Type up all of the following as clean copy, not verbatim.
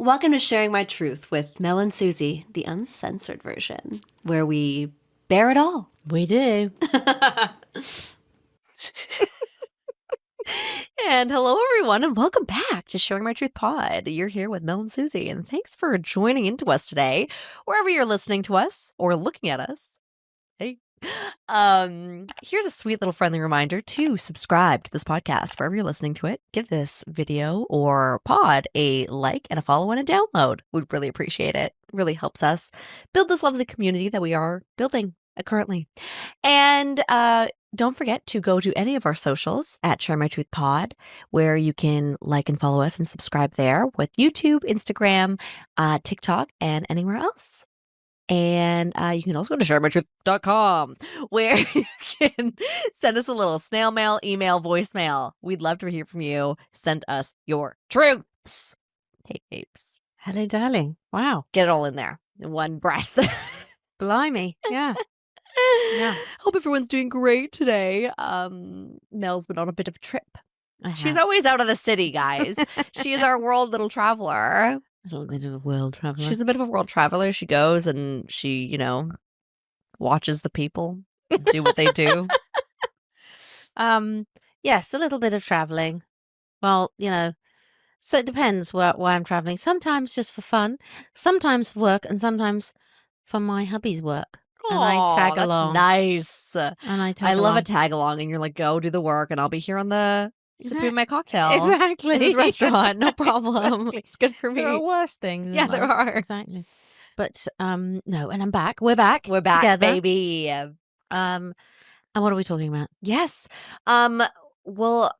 Welcome to Sharing My Truth with Mel and Suzie, the uncensored version, where we bear it all. We do. And hello, everyone, and welcome back to Sharing My Truth Pod. You're here with Mel and Suzie, and thanks for joining into us today, wherever you're listening to us or looking at us. Hey. Here's a sweet little friendly reminder to subscribe to this podcast wherever you're listening to it. Give this video or pod a like and a follow and a download. We'd really appreciate it. It really helps us build this lovely community that we are building currently. And don't forget to go to any of our socials at Share My Truth Pod, where you can like and follow us and subscribe there with YouTube, Instagram, TikTok, and anywhere else. And you can also go to sharemytruth.com, where you can send us a little snail mail, email, voicemail. We'd love to hear from you. Send us your truths. Hey, babes. Hello, darling. Wow. Get it all in there in one breath. Blimey. Yeah. Yeah. Hope everyone's doing great today. Mel's been on a bit of a trip. She's always out of the city, guys. She is our world little traveler. A little bit of a world traveler. She's a bit of a world traveler. She goes and she, watches the people do what they do. Yes, a little bit of traveling. Well, so it depends why I'm traveling. Sometimes just for fun, sometimes for work, and sometimes for my hubby's work. And I tag along. Nice. And I love a tag along, and you're like, go do the work, and I'll be here on the sipping my cocktail. Exactly. In this restaurant. No problem. Exactly. It's good for me. There are worse things. Yeah, there are. Exactly. But no, and I'm back. We're back. We're back, together. baby. And what are we talking about? Yes. Well,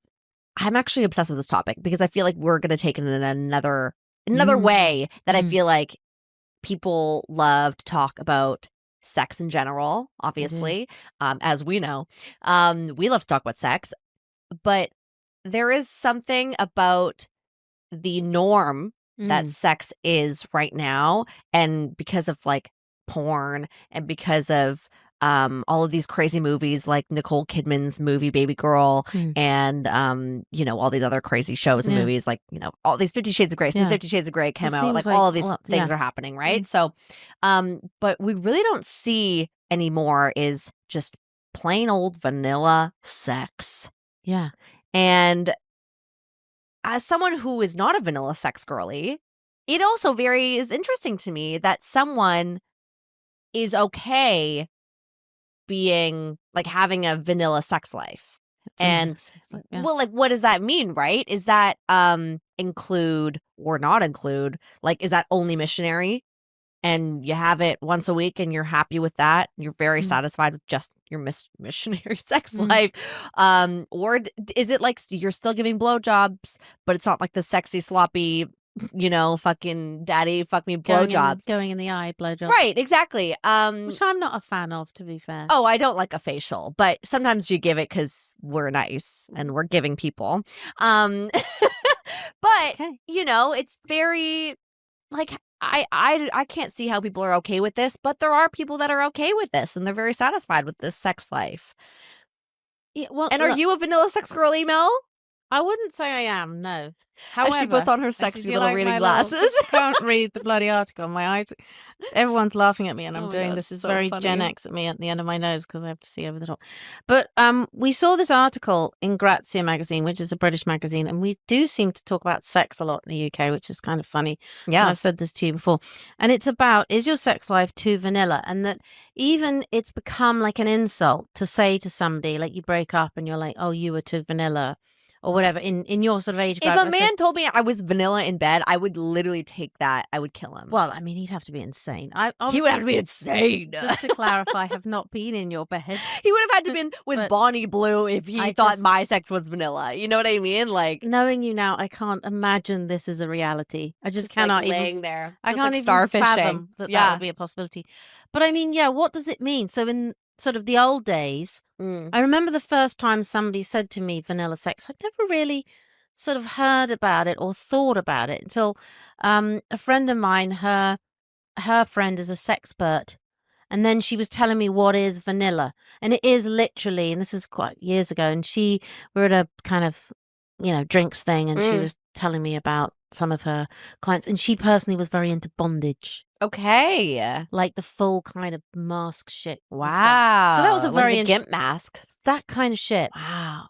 I'm actually obsessed with this topic because I feel like we're going to take it in another way that I feel like people love to talk about sex in general, obviously, as we know. We love to talk about sex, but there is something about the norm that sex is right now, and because of like porn and because of all of these crazy movies like Nicole Kidman's movie Baby Girl and all these other crazy shows and movies like all these 50 Shades of Grey. Since 50 Shades of Grey came out, like all of these things are happening, right? So but we really don't see anymore is just plain old vanilla sex. Yeah. And as someone who is not a vanilla sex girly, it also is interesting to me that someone is okay being like having a vanilla sex life. And well, like, what does that mean, right? Is that include or not include? Like, is that only missionary? And you have it once a week and you're happy with that. You're very satisfied with just your missionary sex life. Or is it like you're still giving blowjobs, but it's not like the sexy, sloppy, fucking daddy, fuck me blowjobs. Going in the eye blowjobs. Right, exactly. Which I'm not a fan of, to be fair. Oh, I don't like a facial, but sometimes you give it because we're nice and we're giving people. But, it's very, like, I can't see how people are okay with this, but there are people that are okay with this and they're very satisfied with this sex life. Yeah, well, and are you a vanilla sex girl, Mel? I wouldn't say I am, no. However, as she puts on her sexy little reading glasses. I can't read the bloody article. My eyes, everyone's laughing at me, and I'm doing God, this is so very funny. Gen X at me at the end of my nose because I have to see over the top. But we saw this article in Grazia magazine, which is a British magazine, and we do seem to talk about sex a lot in the UK, which is kind of funny. Yeah, and I've said this to you before, and it's about, is your sex life too vanilla? And that even it's become like an insult to say to somebody, like you break up and you're like, oh, you were too vanilla. Or whatever, in your sort of age group. If a man told me I was vanilla in bed, I would literally take that. I would kill him. Well, I mean, he'd have to be insane. He would have to be insane. Just to clarify, have not been in your bed. He would have had to been with Bonnie Blue if he thought my sex was vanilla. You know what I mean? Like, knowing you now, I can't imagine this is a reality. I just cannot like laying there. I can't even fathom that would be a possibility. But I mean, yeah, what does it mean? So in sort of the old days, I remember the first time somebody said to me vanilla sex, I'd never really sort of heard about it or thought about it until a friend of mine, her friend is a sexpert, and then she was telling me what is vanilla. And it is literally, and this is quite years ago, and we were at a kind of, drinks thing, and she was telling me about some of her clients, and she personally was very into bondage, Okay. like the full kind of mask shit. and stuff. Wow. So that was a like very the interesting, gimp mask. that kind of shit. Wow.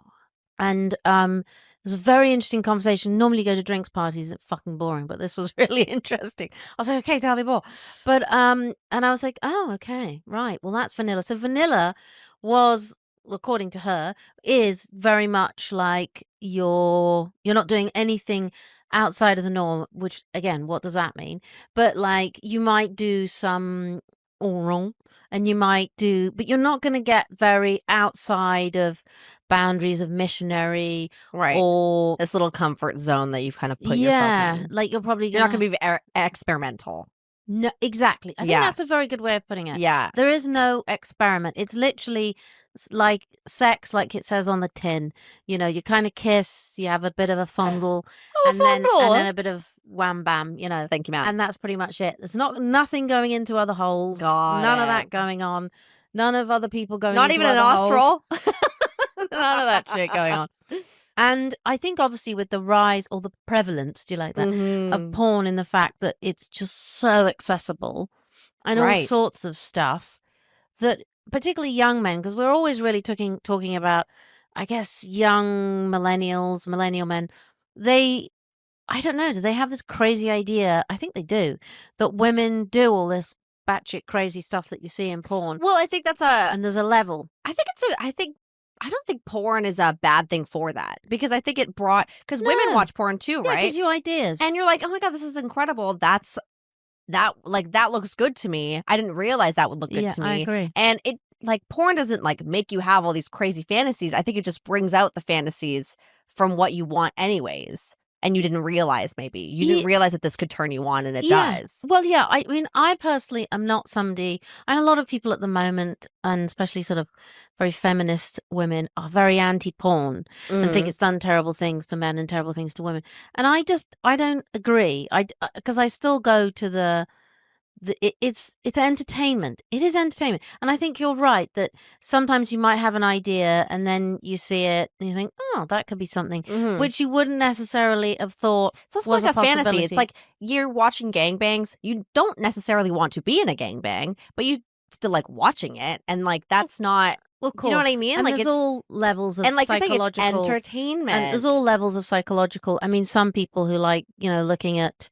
And it was a very interesting conversation. Normally you go to drinks parties, it's fucking boring, but this was really interesting. I was like, okay, tell me more. But and I was like, oh, okay, right. Well, that's vanilla. So vanilla was, according to her, is very much like you're not doing anything outside of the norm, which again, what does that mean? But like you might do some oral and you might do, but you're not going to get very outside of boundaries of missionary Right. or This little comfort zone that you've kind of put yourself in. like you're probably You're not going to be experimental. no, exactly. I think Yeah. that's a very good way of putting it. Yeah. There is no experiment. It's literally like sex, like it says on the tin. You know, you kind of kiss, you have a bit of a fondle, Oh, and then a bit of wham bam. You know, Thank you, ma'am. and that's pretty much it. There's nothing going into other holes. Got None of it. that going on. None of other people going. Not into even a other holes. nostril. None of that shit going on. And I think obviously with the rise or the prevalence, do you like that, of porn, in the fact that it's just so accessible and all Right. sorts of stuff, that particularly young men, because we're always really talking about, I guess, young millennial men, I don't know, do they have this crazy idea? I think they do, that women do all this batshit crazy stuff that you see in porn. Well, I think that's And there's a level. I don't think porn is a bad thing for that, because I think it brought, because women No. watch porn too, Yeah, it right? gives you ideas. And you're like, oh my God, this is incredible. That looks good to me. I didn't realize that would look good to me. I agree. And it, like, porn doesn't like make you have all these crazy fantasies. I think it just brings out the fantasies from what you want anyways. And you didn't realize, maybe you didn't realize that this could turn you on, and it does. Well, yeah, I mean, I personally am not somebody, and a lot of people at the moment, and especially sort of very feminist women, are very anti-porn and think it's done terrible things to men and terrible things to women. And I don't agree. Because I still go to it's entertainment. It is entertainment. And I think you're right that sometimes you might have an idea and then you see it and you think, oh, that could be something, which you wouldn't necessarily have thought. It's also was like a fantasy. possibility. It's like you're watching gangbangs. You don't necessarily want to be in a gangbang, but you still like watching it. And like, that's not, Well, of course. you know what I mean? And Like, there's it's all levels of and like psychological, you're saying, it's entertainment. and there's all levels of psychological. I mean, some people who like, looking at,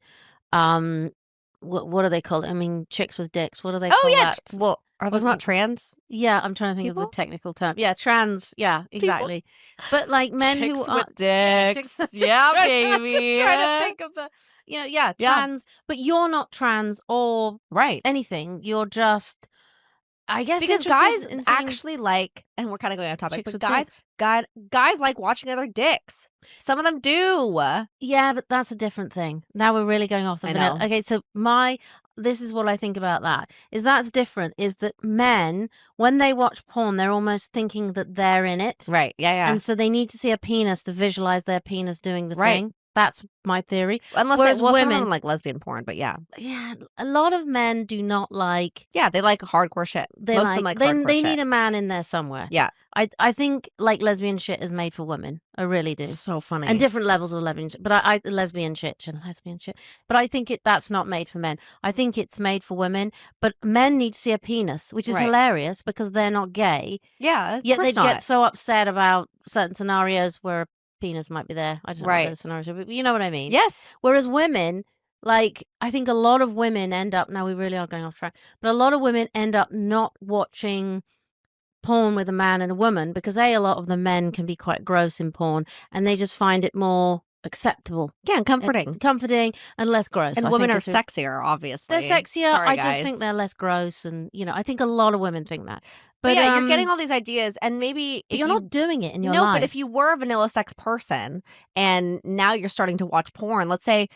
what do they call it? I mean, chicks with dicks. What do they call that? Well, are those not trans? Yeah, I'm trying to think of the technical term. Yeah, trans. Yeah, exactly. But like men Chicks who are with dicks. Yeah, baby. Trying to think of the, trans. But you're not trans or Right. anything. You're just, I guess, because interested guys in seeing actually like, and we're kind of going off topic, chicks but with guys like watching other dicks. Some of them do. Yeah, but that's a different thing. Now we're really going off the I vanilla. know. Okay, so this is what I think about that. That's different. Is that men, when they watch porn, they're almost thinking that they're in it. Right. Yeah. And so they need to see a penis to visualize their penis doing the Right. thing. That's my theory. Unless Whereas some of women them like lesbian porn, but yeah. Yeah, a lot of men do not like. Yeah, they like hardcore shit. Most of them like hardcore they shit. need a man in there somewhere. Yeah. I think like lesbian shit is made for women. I really do. So funny. And different levels of lesbian shit. But I lesbian shit. But I think that's not made for men. I think it's made for women. But men need to see a penis, which is Right. hilarious because they're not gay. Yeah, Yet course they not. get so upset about certain scenarios where a penis might be there. I don't know Right. what those scenarios are, but you know what I mean. Yes. Whereas women, like, I think a lot of women end up, now we really are going off track, but a lot of women end up not watching porn with a man and a woman because a lot of the men can be quite gross in porn and they just find it more acceptable. Yeah, and comforting. Comforting and less gross. And I women think are it's sexier, obviously. They're sexier. Sorry, I guys. just think they're less gross and, I think a lot of women think that. But yeah, you're getting all these ideas, and maybe if you're not doing it in your life. No, but if you were a vanilla sex person and now you're starting to watch porn, let's say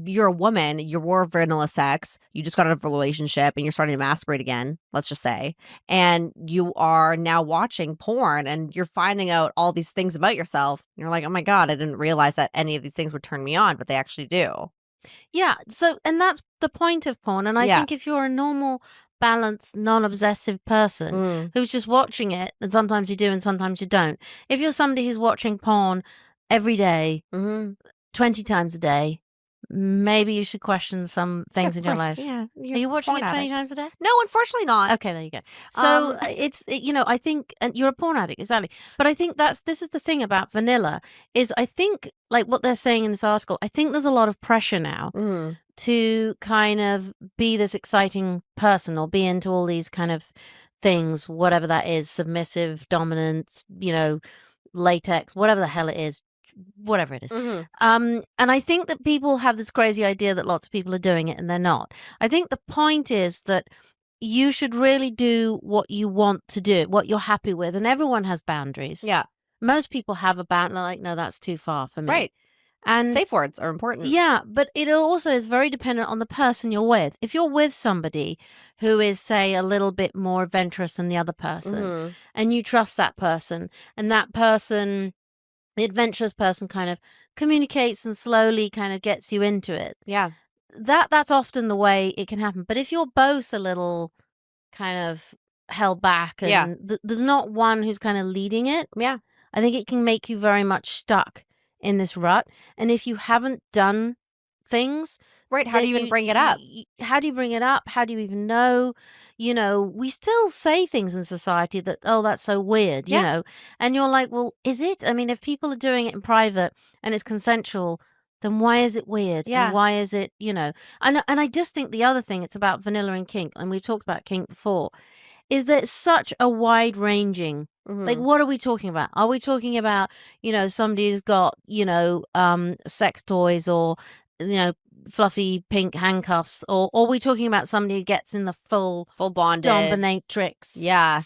you're a woman, you were vanilla sex, you just got out of a relationship and you're starting to masturbate again, let's just say, and you are now watching porn and you're finding out all these things about yourself. You're like, oh my God, I didn't realize that any of these things would turn me on, but they actually do. Yeah. So, and that's the point of porn. And I think if you're a normal, balanced, non-obsessive person who's just watching it, and sometimes you do and sometimes you don't. If you're somebody who's watching porn every day, 20 times a day, maybe you should question some things in your life. Yeah. Are you watching it 20 times a day? No, unfortunately not. Okay, there you go. So I think, and you're a porn addict, exactly. But I think this is the thing about vanilla is I think like what they're saying in this article, I think there's a lot of pressure now to kind of be this exciting person or be into all these kind of things, whatever that is, submissive, dominant, latex, whatever the hell it is, whatever it is. And I think that people have this crazy idea that lots of people are doing it and they're not. I think the point is that you should really do what you want to do, what you're happy with, and everyone has boundaries. Yeah. Most people have a boundary, like, no, that's too far for me. Right. And safe words are important. Yeah, but it also is very dependent on the person you're with. If you're with somebody who is, say, a little bit more adventurous than the other person, and you trust that person, and that person, the adventurous person, kind of communicates and slowly kind of gets you into it. Yeah. That's often the way it can happen. But if you're both a little kind of held back and there's not one who's kind of leading it, I think it can make you very much stuck in this rut. And if you haven't done things, right, how do you even bring it up? How do you bring it up? How do you even know? We still say things in society that, oh, that's so weird, you know, and you're like, well, is it? I mean, if people are doing it in private and it's consensual, then why is it weird? Yeah. And why is it, and I just think the other thing, it's about vanilla and kink, and we've talked about kink before, is that it's such a wide ranging, like, what are we talking about? Are we talking about, somebody who's got, sex toys or, fluffy pink handcuffs, or are we talking about somebody who gets in the full bondage dominatrix? Yeah.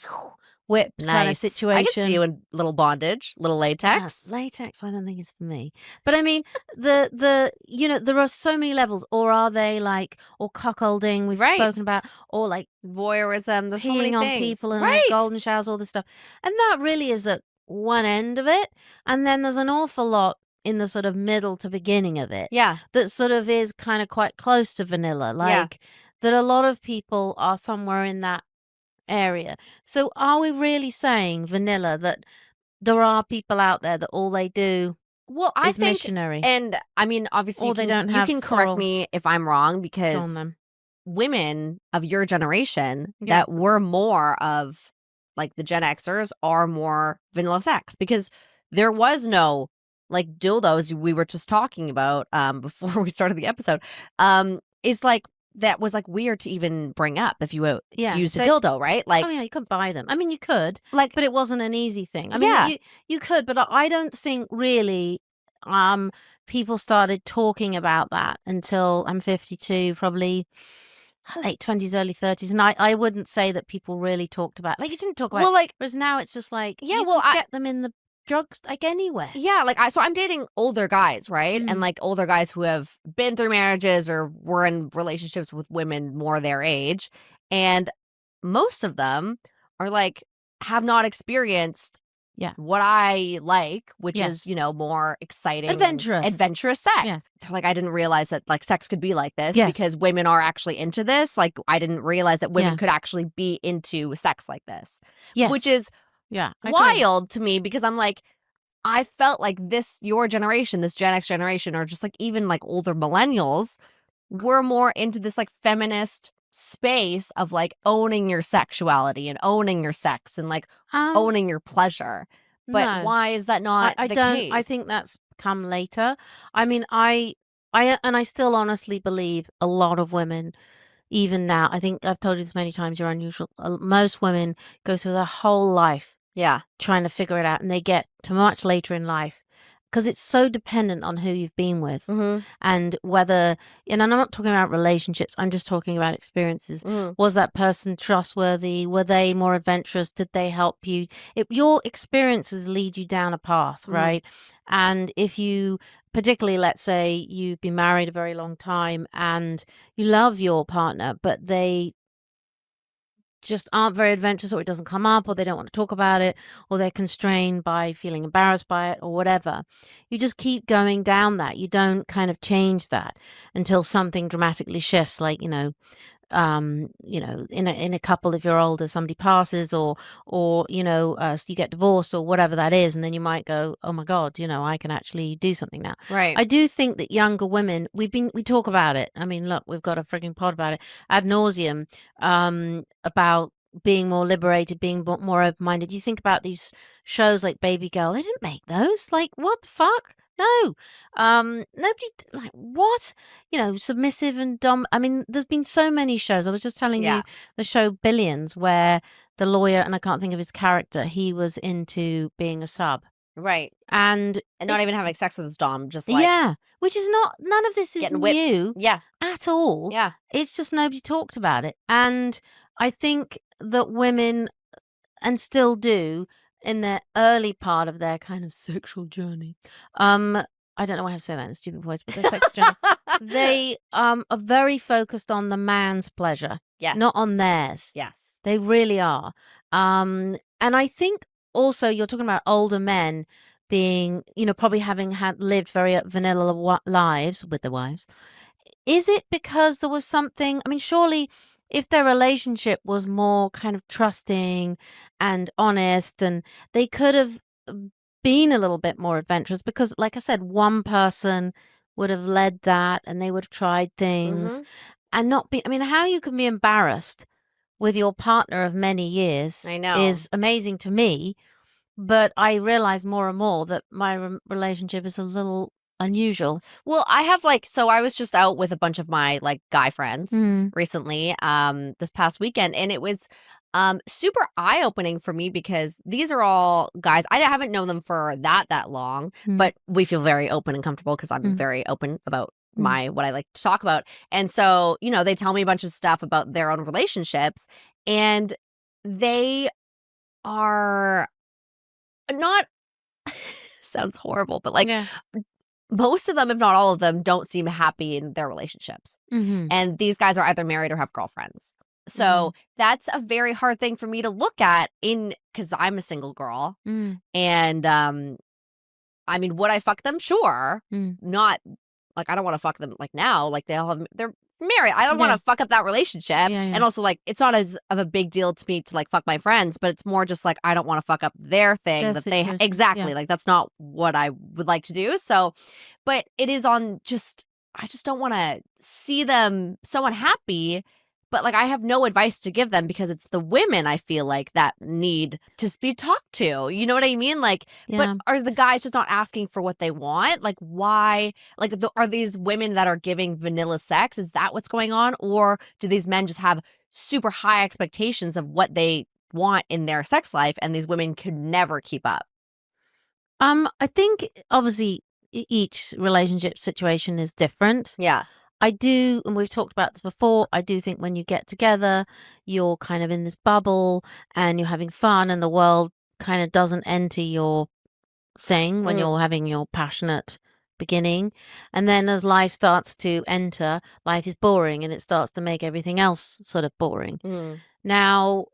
Whipped kind of situation. I can see you in little bondage, little latex. Yeah, latex, I don't think is for me. But I mean, there are so many levels. Or are they like, or cuckolding, we've spoken about, or like voyeurism, there's so many peeing on things. people and like golden showers, all this stuff. And that really is at one end of it. And then there's an awful lot in the sort of middle to beginning of it. Yeah. That sort of is kind of quite close to vanilla. Like that a lot of people are somewhere in that area. So are we really saying, vanilla, that there are people out there that all they do I is think, missionary? And I mean, obviously, or they don't you have can correct me if I'm wrong, because women of your generation that were more of like the Gen Xers are more vanilla sex, because there was no like dildos we were just talking about before we started the episode. Is like, that was like weird to even bring up if you used a dildo, right? Like, oh yeah, you couldn't buy them. I mean, you could, like, but it wasn't an easy thing. I mean, you could, but I don't think really people started talking about that until I'm 52, probably late 20s, early 30s, and I wouldn't say that people really talked about, like, you didn't talk about it, whereas now it's just like, you can get them in the drugs, like, anywhere. Yeah, like, so I'm dating older guys, right? And like older guys who have been through marriages or were in relationships with women more their age, and most of them are like, have not experienced what I like, which is, more exciting, adventurous sex. Yeah. They're like, I didn't realize that like sex could be like this, because women are actually into this. Like, I didn't realize that women could actually be into sex like this. Yes. Which is wild to me, because I'm like, I felt like your generation, this Gen X generation, or just like even like older millennials, were more into this like feminist space of like owning your sexuality and owning your sex and like owning your pleasure. But why is that not the case? I think that's come later. I mean, I still honestly believe a lot of women, even now, I think I've told you this many times, you're unusual. Most women go through their whole life trying to figure it out, and they get to much later in life, because it's so dependent on who you've been with and whether, and I'm not talking about relationships, I'm just talking about experiences. Was that person trustworthy? Were they more adventurous? Did they help you? Your experiences lead you down a path, right? And if you, particularly, let's say you've been married a very long time and you love your partner, but they just aren't very adventurous, or it doesn't come up, or they don't want to talk about it, or they're constrained by feeling embarrassed by it, or whatever, you just keep going down that. You don't kind of change that until something dramatically shifts, like, in a couple, if you're older, somebody passes, or so you get divorced or whatever that is, and then you might go, oh my God, I can actually do something now. Right. I do think that younger women, we talk about it. I mean, look, we've got a frigging pod about it ad nauseum, about being more liberated, being more open-minded. You think about these shows like Baby Girl, they didn't make those. Like, what the fuck? No. Nobody, like, what? Submissive and dumb. I mean, there's been so many shows. I was just telling you the show Billions, where the lawyer, and I can't think of his character, he was into being a sub. Right. And not even having sex with his dom, just like. Yeah. Which is none of this is getting whipped. new at all. Yeah. It's just nobody talked about it. And I think that women, and still do, in their early part of their kind of sexual journey. I don't know why I have to say that in a stupid voice, but their sexual journey. They are very focused on the man's pleasure, not on theirs. Yes. They really are. And I think also you're talking about older men being, probably having lived very vanilla lives with their wives. Is it because there was something, I mean, surely if their relationship was more kind of trusting and honest, and they could have been a little bit more adventurous, because like I said, one person would have led that and they would have tried things and not be, I mean, how you can be embarrassed with your partner of many years is amazing to me. But I realize more and more that my relationship is a little unusual. Well, I have so I was just out with a bunch of my guy friends recently, this past weekend, and it was super eye-opening for me, because these are all guys. I haven't known them for that long, but we feel very open and comfortable because I'm very open about what I like to talk about. And so, they tell me a bunch of stuff about their own relationships, and they are not sounds horrible, but most of them, if not all of them, don't seem happy in their relationships. And these guys are either married or have girlfriends. So that's a very hard thing for me to look at because I'm a single girl. And I mean, would I fuck them? Sure. Not I don't want to fuck them now. They're married. I don't want to fuck up that relationship. And also it's not as of a big deal to me to fuck my friends, but it's more just I don't want to fuck up their thing that situation. they exactly that's not what I would like to do. So, but it is on I just don't want to see them so unhappy. But I have no advice to give them, because it's the women I feel that need to be talked to. You know what I mean? But are the guys just not asking for what they want? Why? Are these women that are giving vanilla sex? Is that what's going on? Or do these men just have super high expectations of what they want in their sex life, and these women could never keep up? I think obviously each relationship situation is different. Yeah. I do, and we've talked about this before, I do think when you get together, you're kind of in this bubble and you're having fun, and the world kind of doesn't enter your thing when you're having your passionate beginning. And then as life starts to enter, life is boring, and it starts to make everything else sort of boring. Now,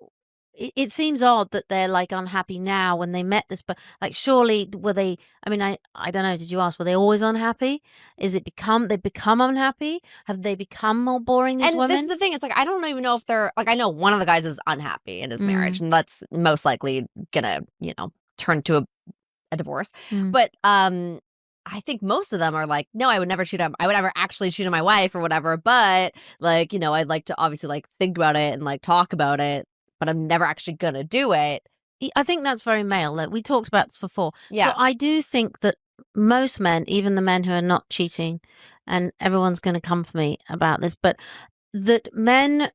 it seems odd that they're unhappy now when they met this, but surely were they, I mean, I don't know, did you ask, were they always unhappy? Is it they become unhappy? Have they become more boring, these women? And this is the thing, it's I don't even know if they're, I know one of the guys is unhappy in his marriage, and that's most likely gonna, turn to a divorce. But I think most of them are no, I would never cheat on, I would never actually cheat on my wife or whatever, but I'd like to obviously think about it and talk about it, but I'm never actually gonna do it. I think that's very male. We talked about this before. Yeah. So I do think that most men, even the men who are not cheating, and everyone's going to come for me about this, but that men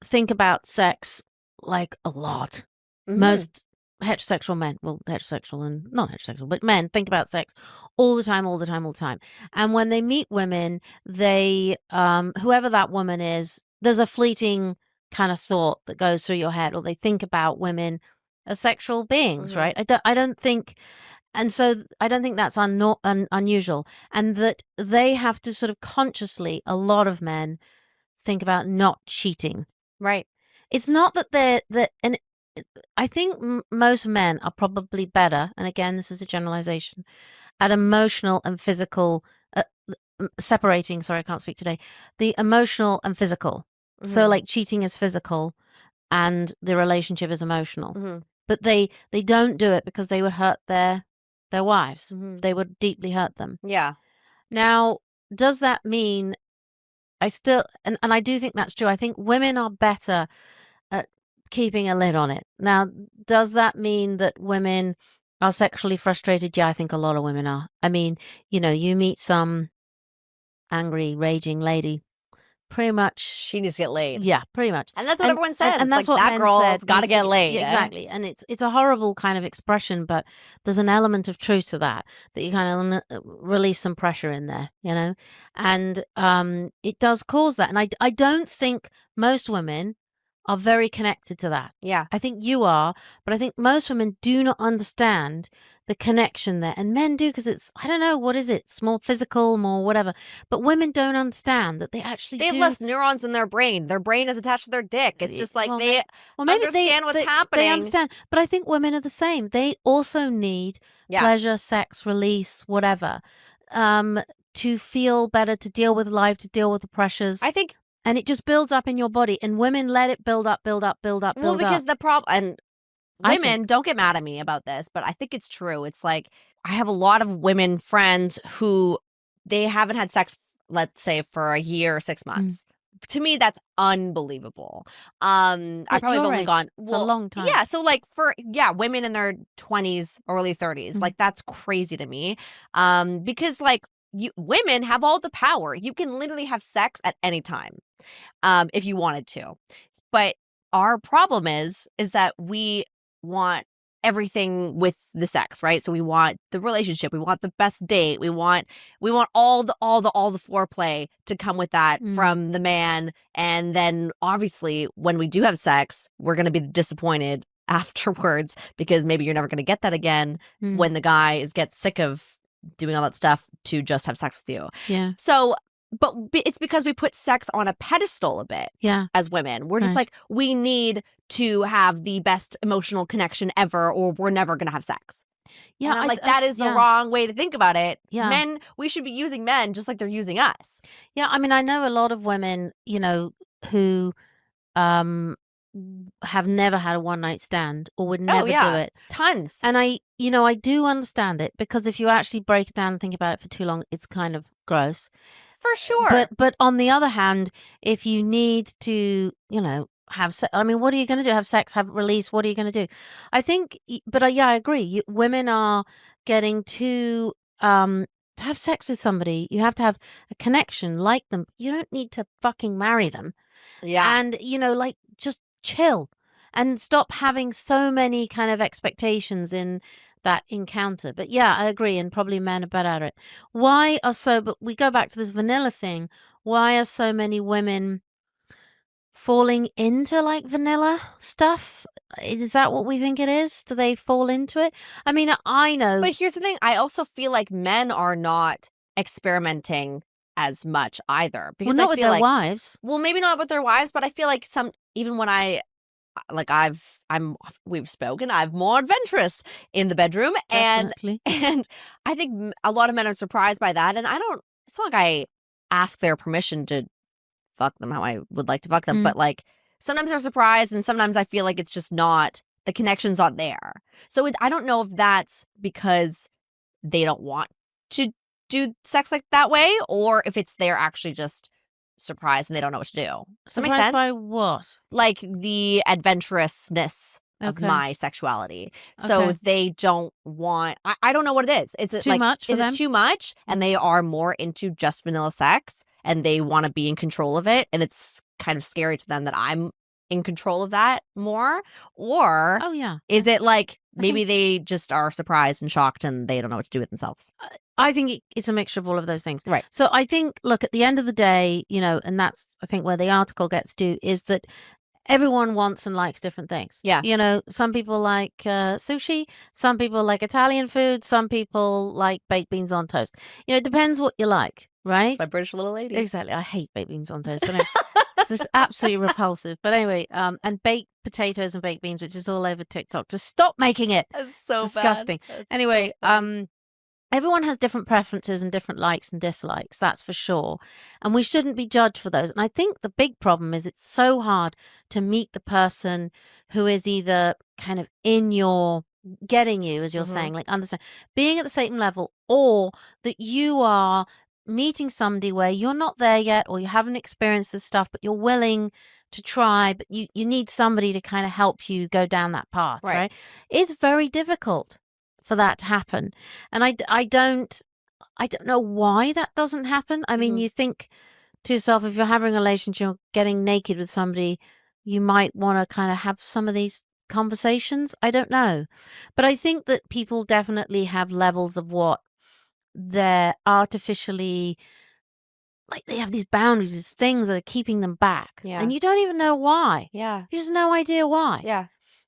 think about sex a lot. Most heterosexual men, well, heterosexual and not heterosexual, but men think about sex all the time, all the time, all the time. And when they meet women, they, whoever that woman is, there's a fleeting kind of thought that goes through your head, or they think about women as sexual beings, right? I don't think, and so I don't think that's unusual, and that they have to sort of consciously, a lot of men think about not cheating. Right. It's not that and I think most men are probably better, and again, this is a generalization, at emotional and physical separating. Sorry, I can't speak today. The emotional and physical. So like cheating is physical and the relationship is emotional. But they don't do it because they would hurt their wives. They would deeply hurt them. Yeah. Now, does that mean I still and I do think that's true. I think women are better at keeping a lid on it. Now, does that mean that women are sexually frustrated? Yeah, I think a lot of women are. I mean, you meet some angry, raging lady, pretty much. She needs to get laid. Yeah, pretty much. And that's what everyone says. And that's what that men girl's said. got to get laid. Yeah, exactly. And it's a horrible kind of expression, but there's an element of truth to that you kind of release some pressure in there, and it does cause that. And I don't think most women are very connected to that. Yeah. I think you are, but I think most women do not understand the connection there. And men do because it's, I don't know, what is it? It's more physical, more whatever. But women don't understand that they actually have less neurons in their brain. Their brain is attached to their dick. It's just like maybe understand what's happening. They understand. But I think women are the same. They also need pleasure, sex, release, whatever, to feel better, to deal with life, to deal with the pressures. I think. And it just builds up in your body. And women let it build up. Well, because the problem, and women, don't get mad at me about this, but I think it's true. It's like, I have a lot of women friends who they haven't had sex, let's say, for a year or 6 months. To me, that's unbelievable. I probably have only gone it's a long time. Yeah, so like women in their 20s, early 30s, like that's crazy to me. Because like women have all the power. You can literally have sex at any time, if you wanted to. But our problem is that we want everything with the sex, right? So we want the relationship, we want the best date, we want all the foreplay to come with that from the man, and then obviously when we do have sex, we're going to be disappointed afterwards because maybe you're never going to get that again when the guy gets sick of doing all that stuff to just have sex with you. Yeah. So but it's because we put sex on a pedestal a bit as women. We're just like, we need to have the best emotional connection ever or we're never going to have sex. Yeah. And I'm like, that is the wrong way to think about it. Yeah. Men, we should be using men just like they're using us. Yeah. I mean, I know a lot of women, who have never had a one-night stand or would never do it. Tons. And I do understand it because if you actually break it down and think about it for too long, it's kind of gross. For sure. But on the other hand, if you need to, have sex, I mean, what are you going to do? Have sex, have release? What are you going to do? I think, but I agree. Women are getting to have sex with somebody. You have to have a connection, like them. You don't need to fucking marry them. Yeah. And, like, just chill and stop having so many kind of expectations in that encounter. But yeah, I agree, and probably men are better at it. But we go back to this vanilla thing. Why are so many women falling into like vanilla stuff? Is that what we think it is? Do they fall into it? I mean, I know. But here's the thing. I also feel like men are not experimenting as much either. Because not with their wives. Well, maybe not with their wives, but I feel like even when we've spoken, I'm more adventurous in the bedroom. Definitely. And I think a lot of men are surprised by that. And it's not like I ask their permission to fuck them how I would like to fuck them. But like sometimes they're surprised and sometimes I feel like it's just not, the connection's not there. So I don't know if that's because they don't want to do sex like that way or if it's they're actually just surprised and they don't know what to do. Does that make sense? Surprised by what? Like the adventurousness of my sexuality. So they don't want, I don't know what it is. It's too much for them? Is it too much? And they are more into just vanilla sex and they want to be in control of it. And it's kind of scary to them that I'm in control of that more. Or is it like maybe they just are surprised and shocked and they don't know what to do with themselves? I think it's a mixture of all of those things. Right. So I think, look, at the end of the day, and that's, I think, where the article gets to, is that everyone wants and likes different things. Yeah. Some people like sushi, some people like Italian food, some people like baked beans on toast. It depends what you like, right? It's my British little lady. Exactly. I hate baked beans on toast, but anyway, it's just absolutely repulsive. But anyway, and baked potatoes and baked beans, which is all over TikTok. Just stop making it. That's so disgusting. bad. Anyway, everyone has different preferences and different likes and dislikes, that's for sure. And we shouldn't be judged for those. And I think the big problem is it's so hard to meet the person who is either kind of in your getting you, as you're saying, like understand, being at the same level, or that you are meeting somebody where you're not there yet, or you haven't experienced this stuff, but you're willing to try, but you need somebody to kind of help you go down that path, right? It's very difficult for that to happen. And I don't know why that doesn't happen. I mean, you think to yourself, if you're having a relationship, you're getting naked with somebody, you might want to kind of have some of these conversations. I don't know. But I think that people definitely have levels of what they're artificially, like they have these boundaries, these things that are keeping them back. Yeah. And you don't even know why. Yeah. You just no idea why. Yeah.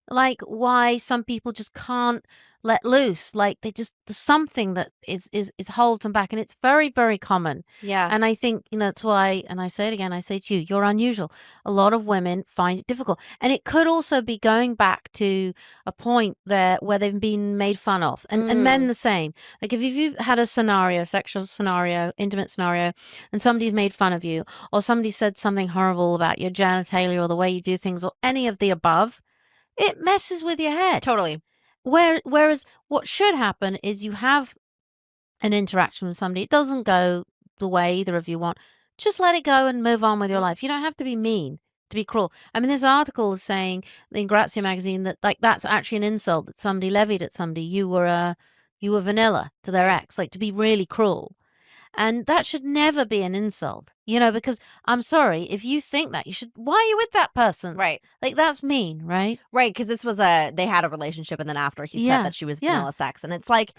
Like why some people just can't let loose, like they just, there's something that is holds them back, and it's very, very common. Yeah. And I think, that's why, and I say it again, I say to you, you're unusual. A lot of women find it difficult, and it could also be going back to a point there where they've been made fun of, and men the same. Like if you've had a scenario, sexual scenario, intimate scenario, and somebody's made fun of you, or somebody said something horrible about your genitalia or the way you do things, or any of the above, it messes with your head. Totally. Whereas what should happen is you have an interaction with somebody. It doesn't go the way either of you want. Just let it go and move on with your life. You don't have to be mean, to be cruel. I mean, this article is saying in Grazia magazine that like that's actually an insult that somebody levied at somebody. You were vanilla to their ex, like to be really cruel. And that should never be an insult, because I'm sorry, if you think that, you should, why are you with that person? Right. Like, that's mean, right? Right, because this was they had a relationship, and then after he said that she was vanilla sex. And it's like,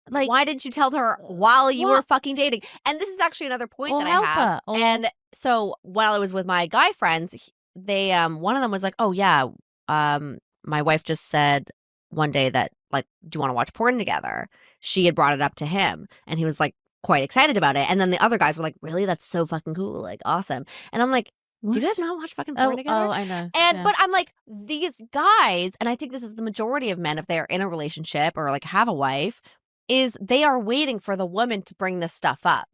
why didn't you tell her while you were fucking dating? And this is actually another point that I have. And so while I was with my guy friends, they one of them was like, oh yeah, my wife just said one day that, like, do you want to watch porn together? She had brought it up to him, and he was like quite excited about it. And then the other guys were like, really? That's so fucking cool. Like, awesome. And I'm like, do you guys not watch fucking porn together? Oh, I know. And but I'm like, these guys, and I think this is the majority of men, if they are in a relationship or like have a wife, is they are waiting for the woman to bring this stuff up.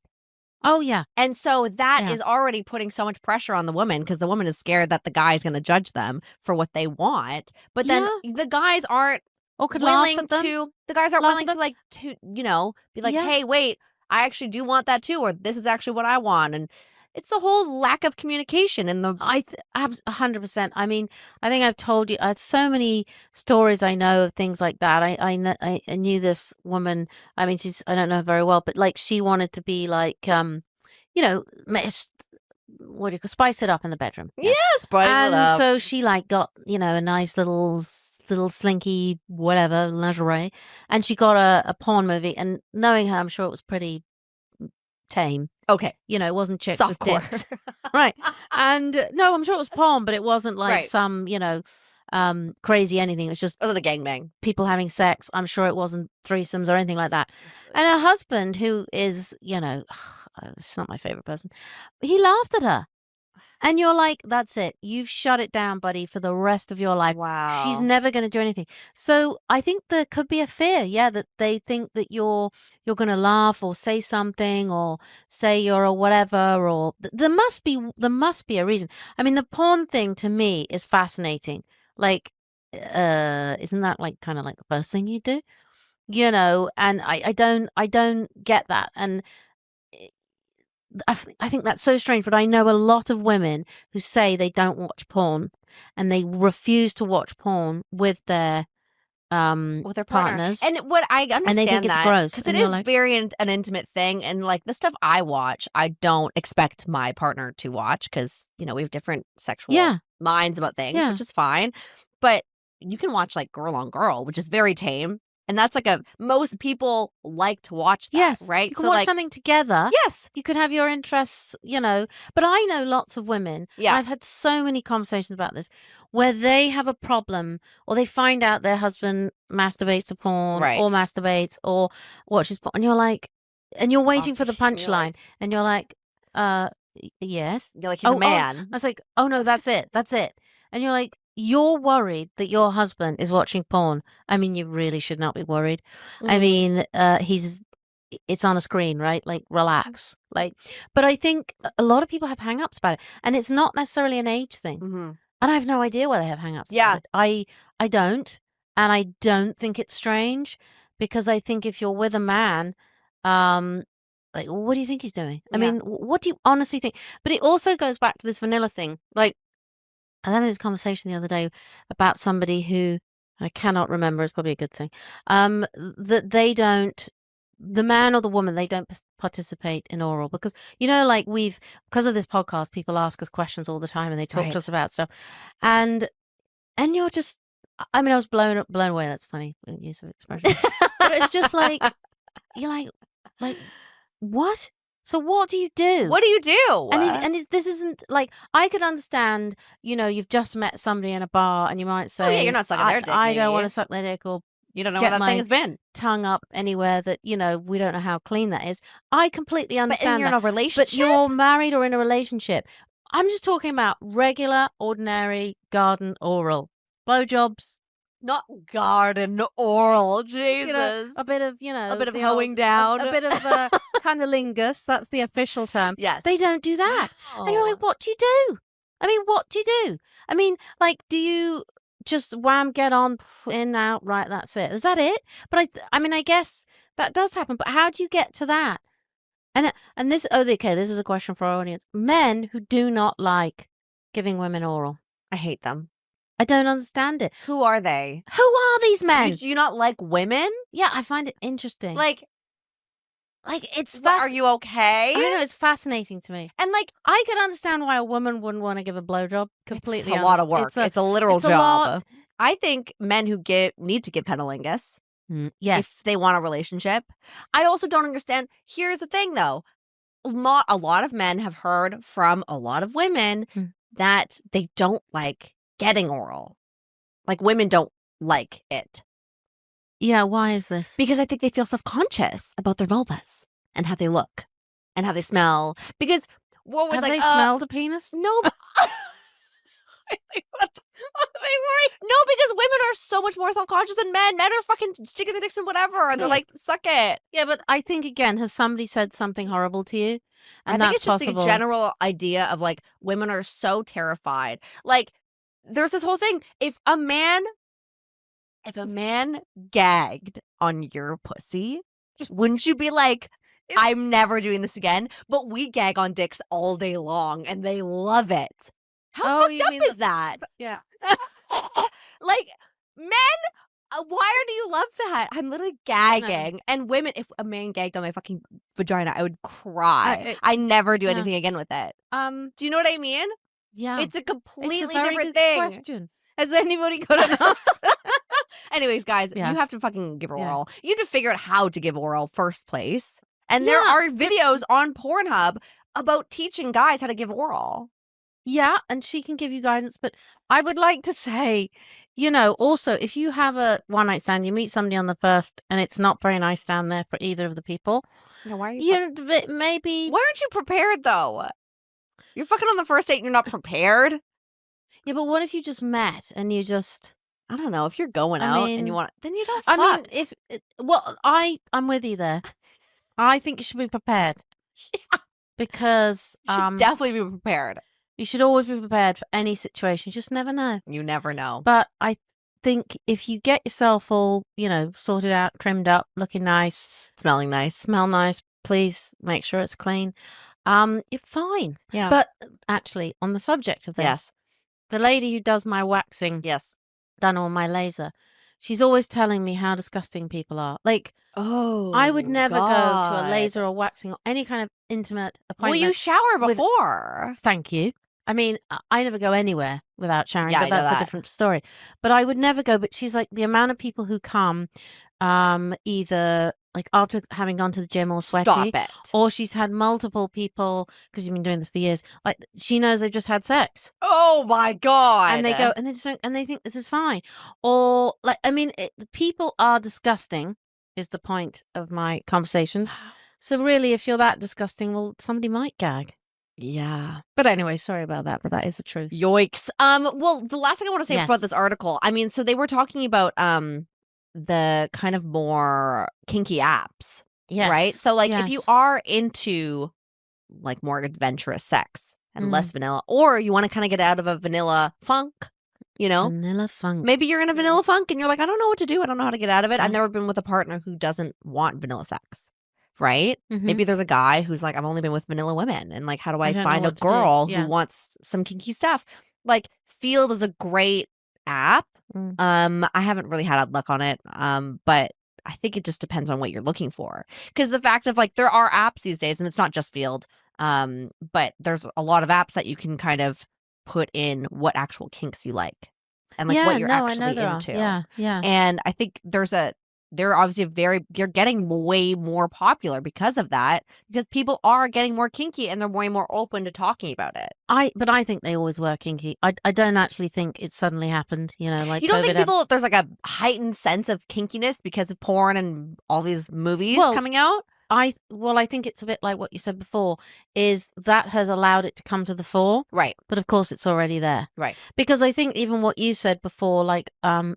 Oh, yeah. And so that is already putting so much pressure on the woman, because the woman is scared that the guy is going to judge them for what they want. But then the guys aren't willing to, like, to, be like, hey, wait, I actually do want that too, or this is actually what I want. And it's a whole lack of communication in the. I 100%. I mean, I think I've told you, so many stories I know of things like that. I knew this woman. I mean, I don't know her very well, but like she wanted to be like, what do you call, spice it up in the bedroom. Yeah, spice it up. And so she like got, a nice little slinky, whatever, lingerie. And she got a porn movie, and knowing her, I'm sure it was pretty tame. Okay. It wasn't chicks Softcore. with dicks. Right. And no, I'm sure it was porn, but it wasn't like some, crazy anything. It was just. It wasn't a gangbang. People having sex. I'm sure it wasn't threesomes or anything like that. And her husband, who is, it's not my favorite person, he laughed at her. And you're like, that's it. You've shut it down, buddy, for the rest of your life. Wow. She's never going to do anything. So I think there could be a fear, that they think that you're going to laugh or say something or say you're a whatever, or there must be a reason. I mean, the porn thing to me is fascinating. Like, isn't that like kind of like the first thing you do? And I don't get that. And I think that's so strange, but I know a lot of women who say they don't watch porn, and they refuse to watch porn with their partners. And what I understand, and they think it's gross, because it is very an intimate thing. And like the stuff I watch, I don't expect my partner to watch, because we have different sexual minds about things, which is fine. But you can watch like Girl on Girl, which is very tame. And that's like most people like to watch that, right? You can watch something together. Yes. You could have your interests, But I know lots of women, I've had so many conversations about this, where they have a problem, or they find out their husband masturbates to porn, or masturbates, or watches porn. And you're like, and you're waiting for the punchline. And you're like, yes. You're like, he's a man. I was like, oh no, that's it. And you're like, you're worried that your husband is watching porn. I mean, you really should not be worried. I mean, he's it's on a screen, right? Like, relax. Like, but I think a lot of people have hang-ups about it, and it's not necessarily an age thing. And I have no idea why they have hang-ups about it. I don't, and I don't think it's strange, because I think if you're with a man, like, what do you think he's doing? I mean, what do you honestly think? But it also goes back to this vanilla thing. Like, I had this conversation the other day about somebody who I cannot remember. It's probably a good thing. That they don't, the man or the woman, they don't participate in oral, because like because of this podcast, people ask us questions all the time and they talk to us about stuff, and you're just, I mean, I was blown away. That's funny use of expression, but it's just like, you're like what? So what do you do? What do you do? This isn't like, I could understand, you've just met somebody in a bar and you might say, oh yeah, you're not sucking their dick. I don't want to suck their dick, or you don't know where that thing has been. Tongue up anywhere that we don't know how clean that is. I completely understand. But you're in a relationship. But you're married or in a relationship. I'm just talking about regular, ordinary garden oral blowjobs. Not garden oral, Jesus. A bit of, a bit of hoeing down. A bit of cunnilingus, that's the official term. Yes. They don't do that. And you're like, what do you do? I mean, what do you do? I mean, like, do you just wham, get on, in, out, right, that's it? Is that it? But I mean, I guess that does happen. But how do you get to that? And this, okay, this is a question for our audience. Men who do not like giving women oral. I hate them. I don't understand it. Who are they? Who are these men? Do you not like women? Yeah, I find it interesting. Like it's are you okay? I don't know, it's fascinating to me. And like, I could understand why a woman wouldn't want to give a blowjob. Completely, it's a lot of work. It's a literal job. Lot. I think men who need to give cunnilingus, yes, if they want a relationship. I also don't understand. Here's the thing, though: a lot of men have heard from a lot of women that they don't like getting oral. Like, women don't like it. Yeah, why is this? Because I think they feel self-conscious about their vulvas and how they look and how they smell. Because what was have like, they smelled a penis? No. But no, because women are so much more self-conscious than men. Men are fucking sticking their dicks in whatever, and they're like, suck it. Yeah, but I think, again, has somebody said something horrible to you? And I think it's just the general idea of, like, women are so terrified. Like, there's this whole thing. If a man gagged on your pussy, wouldn't you be like, I'm never doing this again? But we gag on dicks all day long, and they love it. How fucked up is that? Yeah. Like, men, why do you love that? I'm literally gagging. No. And women, if a man gagged on my fucking vagina, I would cry. I never do anything again with it. Do you know what I mean? Yeah. It's a completely different thing. Question. Has anybody got an answer? Anyways, guys, you have to fucking give oral. You have to figure out how to give oral first place. And there are videos on Pornhub about teaching guys how to give oral. Yeah, and she can give you guidance. But I would like to say, also, if you have a one-night stand, you meet somebody on the first, and it's not very nice down there for either of the people. Yeah, why are you? Maybe. Why aren't you prepared, though? You're fucking on the first date and you're not prepared? Yeah, but what if you just met and you just... I don't know. If you're going out and you want... Then you don't fuck. I mean, I'm with you there. I think you should be prepared. Yeah. Because... You should definitely be prepared. You should always be prepared for any situation. You just never know. You never know. But I think if you get yourself all, sorted out, trimmed up, looking nice... Smelling nice. Smell nice. Please make sure it's clean. You're fine. Yeah. But actually, on the subject of this, the lady who does my waxing, done all my laser, she's always telling me how disgusting people are. Like, I would never go to a laser or waxing or any kind of intimate appointment. Well, you shower before. Thank you. I mean, I never go anywhere without showering, Yeah, but that's a different story. But I would never go. But she's like, the amount of people who come, either like after having gone to the gym or sweaty, Stop it. or she's had multiple people, because you've been doing this for years, like she knows they've just had sex. Oh my God. And they go, and they just don't, and they think this is fine. Or like, I mean, people are disgusting is the point of my conversation. So really, if you're that disgusting, well, somebody might gag. Yeah. But anyway, sorry about that, but that is the truth. Yikes. Well, the last thing I want to say about this article, I mean, so they were talking about the kind of more kinky apps. Yes. Right? So, like, if you Yes. are into, like, more adventurous sex and less Mm. vanilla, or you want to kind of get out of a vanilla funk, you know? Vanilla funk. Maybe you're in a vanilla funk and you're like, I don't know what to do. I don't know how to get out of it. I've Yeah. never been with a partner who doesn't want vanilla sex, right? Mhm. Maybe there's a guy who's like, I've only been with vanilla women. And like, how do I don't know find a what to do. girl Yeah. who wants some kinky stuff? Like, Field is a great app. Mm. I haven't really had luck on it. But I think it just depends on what you're looking for. Because the fact of like, there are apps these days, and it's not just Field. But there's a lot of apps that you can kind of put in what actual kinks you like. And like what you're actually into. Yeah. And I think they're obviously you're getting way more popular because of that, because people are getting more kinky and they're way more open to talking about it. But I think they always were kinky. I don't actually think it suddenly happened, you know, like You don't COVID think there's like a heightened sense of kinkiness because of porn and all these movies Well, coming out? I think it's a bit like what you said before, is that has allowed it to come to the fore. Right. But of course it's already there. Right. Because I think even what you said before, like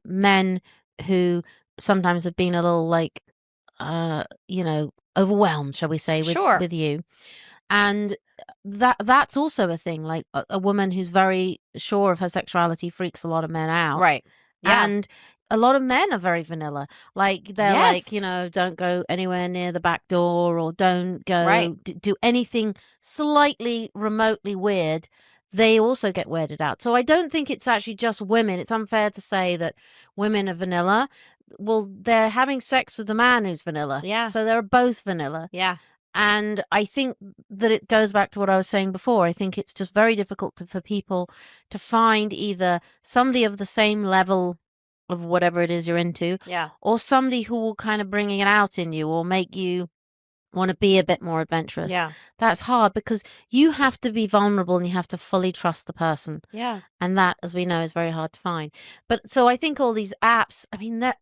men who sometimes have been a little like you know, overwhelmed, shall we say, with you. And that's also a thing. Like a woman who's very sure of her sexuality freaks a lot of men out. Right. Yeah. And a lot of men are very vanilla. Like they're like, you Yes. know, don't go anywhere near the back door, or don't go Right. do anything slightly remotely weird. They also get weirded out. So I don't think it's actually just women. It's unfair to say that women are vanilla. Well, they're having sex with the man who's vanilla. Yeah. So they're both vanilla. Yeah. And I think that it goes back to what I was saying before. I think it's just very difficult for people to find either somebody of the same level of whatever it is you're into, Yeah. or somebody who will kind of bring it out in you or make you want to be a bit more adventurous. Yeah. That's hard because you have to be vulnerable and you have to fully trust the person. Yeah. And that, as we know, is very hard to find. But so I think all these apps, I mean, they're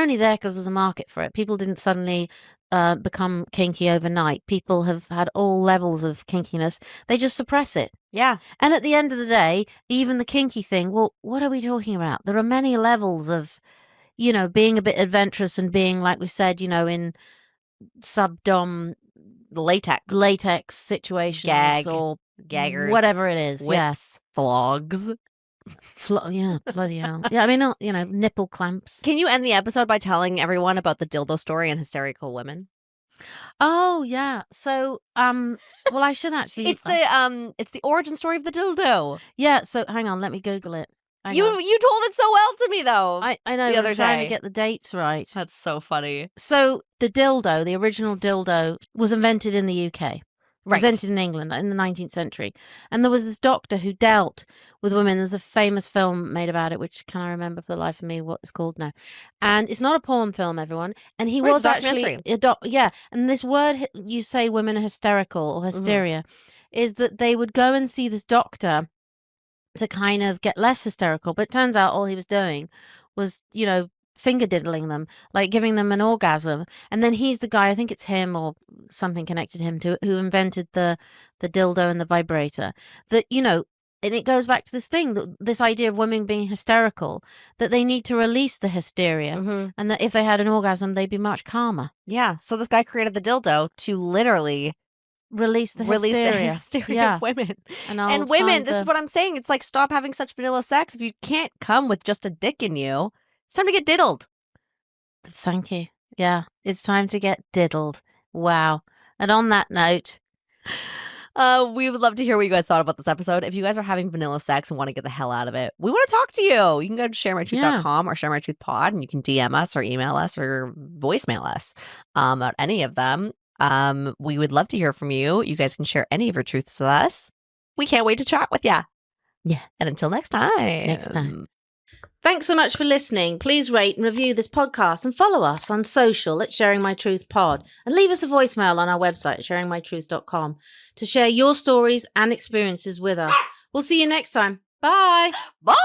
only there because there's a market for it. People didn't suddenly become kinky overnight. People have had all levels of kinkiness. They just suppress it. Yeah. And at the end of the day, even the kinky thing, well, what are we talking about? There are many levels of, you know, being a bit adventurous and being, like we said, you know, in subdom latex situations or gaggers, whatever it is. whips, flogs. Yeah, bloody hell. Yeah, I mean, you know, nipple clamps. Can you end the episode by telling everyone about the dildo story and hysterical women? Oh yeah. So well, I should actually. It's the origin story of the dildo. Yeah. So hang on, let me Google it. You told it so well to me though. I know. The other I'm trying day to get the dates right. That's so funny. So the dildo, the original dildo, was invented in the UK. Right. Invented in England in the 19th century. And there was this doctor who dealt with women. There's a famous film made about it, which can I remember for the life of me what it's called now. And it's not a porn film, everyone. And he was actually yeah. And this word, you say women are hysterical or hysteria, is that they would go and see this doctor to kind of get less hysterical. But it turns out all he was doing was, you know, finger diddling them, like giving them an orgasm. And then he's the guy, I think it's him or something connected to him, who invented the dildo and the vibrator. That, you know, and it goes back to this thing, this idea of women being hysterical, that they need to release the hysteria, and that if they had an orgasm, they'd be much calmer. Yeah. So this guy created the dildo to literally release the hysteria of women. And women, this is what I'm saying. It's like, stop having such vanilla sex. If you can't come with just a dick in you, it's time to get diddled. Thank you. Yeah, it's time to get diddled. Wow. And on that note, we would love to hear what you guys thought about this episode. If you guys are having vanilla sex and want to get the hell out of it, we want to talk to you. You can go to sharemytruth.com or sharemytruthpod, and you can DM us or email us or voicemail us about any of them. We would love to hear from you. You guys can share any of your truths with us. We can't wait to chat with you. Yeah. And until next time. Thanks so much for listening. Please rate and review this podcast and follow us on social at Sharing My Truth Pod, and leave us a voicemail on our website, sharingmytruth.com, to share your stories and experiences with us. We'll see you next time. Bye. Bye.